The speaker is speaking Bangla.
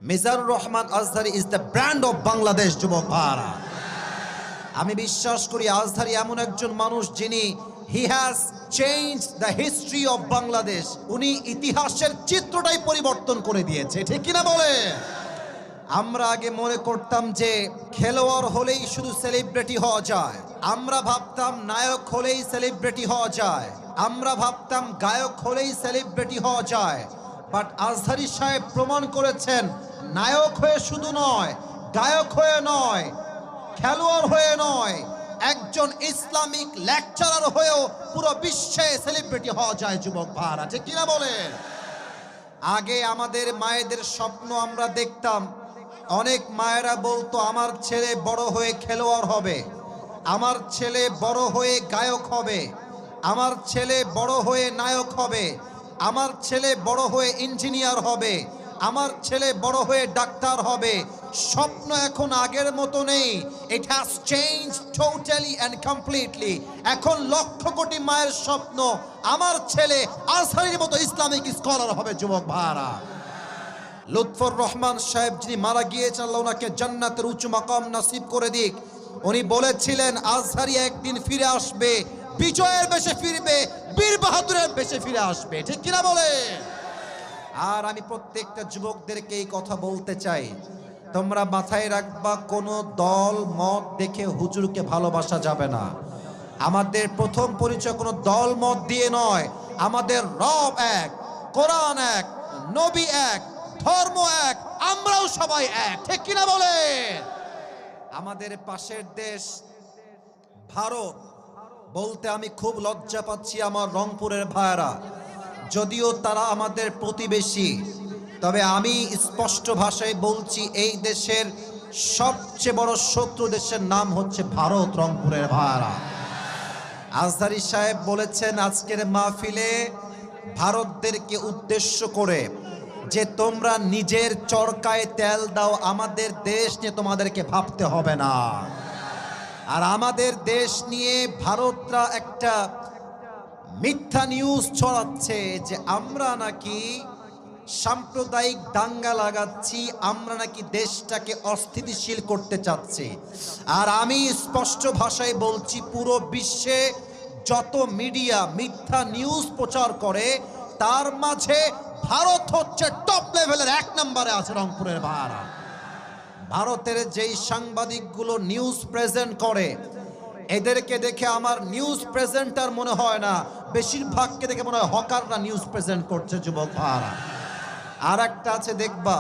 Mizanur Rahman Azhari is the brand of Bangladesh. যুবক ভাইরা, আমি বিশ্বাস করি আজহারি এমন একজন মানুষ যিনি he has change the history of Bangladesh. উনি ইতিহাসের চিত্রটাই পরিবর্তন করে দিয়েছে, ঠিক কিনা বলে? আমরা আগে মনে করতাম যে খেলোয়াড় হলেই শুধু সেলিব্রিটি হওয়া যায়, আমরা ভাবতাম নায়ক হলেই সেলিব্রিটি হওয়া যায়, আমরা ভাবতাম গায়ক হলেই সেলিব্রিটি হওয়া যায়। বাট আজহারি সাহেব প্রমাণ করেছেন নায়ক হয়ে শুধু নয়, গায়ক হয়ে নয়, খেলোয়াড় হয়ে নয়, একজন ইসলামিক লেকচারার হয়েও পুরো বিশ্বে সেলিব্রিটি হওয়া যায়। যুবক ভাইরা, ঠিক কিনা বলে? আগে আমাদের মায়েদের স্বপ্ন আমরা দেখতাম, অনেক মায়েরা বলতো আমার ছেলে বড় হয়ে খেলোয়াড় হবে, আমার ছেলে বড় হয়ে গায়ক হবে, আমার ছেলে বড় হয়ে নায়ক হবে, আমার ছেলে বড় হয়ে ইঞ্জিনিয়ার হবে, আমার ছেলে বড় হয়ে ডাক্তার হবে। স্বপ্ন এখন আগের মতো নেই। It has change totally and completely. এখন লক্ষ কোটি মায়ের স্বপ্ন আমার ছেলে আজহারির মতো ইসলামিক স্কলার হবে। যুবক ভাইরা, লুৎফর রহমান সাহেব যিনি মারা গিয়েছেন, আল্লাহ ওনাকে জান্নাতের উঁচু মাকাম নসিব করে দিক। উনি বলেছিলেন আজহারি একদিন ফিরে আসবে, বিজয়ের বেশে ফিরবে, বীর বাহাদুরের বেশে ফিরে আসবে, ঠিক কিনা বলে? আর আমি প্রত্যেকটা যুবকদেরকে এই কথা বলতে চাই, তোমরা মাথায় রাখবা, কোনো দল মত দেখে হুজুরকে ভালোবাসা যাবে না। আমাদের প্রথম পরিচয় কোনো দল মত দিয়ে নয়। আমাদের রব এক, কোরআন এক, নবী এক, ধর্ম এক, আমরাও সবাই এক, ঠিক কিনা বলে? আমাদের পাশের দেশ ভারত বলতে আমি খুব লজ্জা পাচ্ছি আমার রংপুরের ভাইরা, যদিও তারা আমাদের প্রতিবেশী, তবে আমি স্পষ্ট ভাষায় বলছি এই দেশের সবচেয়ে বড় শত্রু দেশের নাম হচ্ছে ভারত। রংপুরের ভাইরা, আজহারি সাহেব বলেছেন আজকের মাহফিলে ভারতদেরকে উদ্দেশ্য করে যে তোমরা নিজের চরকায় তেল দাও, আমাদের দেশ নিয়ে তোমাদেরকে ভাবতে হবে না। আর আমাদের দেশ নিয়ে ভারতরা একটা মিথ্যা নিউজ ছড়াচ্ছে যে আমরা নাকি সাম্প্রদায়িক দাঙ্গা লাগাচ্ছি, আমরা নাকি দেশটাকে অস্থিতিশীল করতে চাচ্ছি। আর আমি স্পষ্ট ভাষায় বলছি, পুরো বিশ্বে যত মিডিয়া মিথ্যা নিউজ প্রচার করে তার মাঝে ভারত হচ্ছে টপ লেভেলের, এক নম্বরে আছে রংপুরের ভাইরা। ভারতের যেই সাংবাদিকগুলো নিউজ প্রেজেন্ট করে এদেরকে দেখে আমার নিউজ প্রেজেন্টার মনে হয় না, বেশিরভাগকে দেখে মনে হয় হকাররা নিউজ প্রেজেন্ট করছে। যুবক ভাইরা, আর একটা আছে দেখবা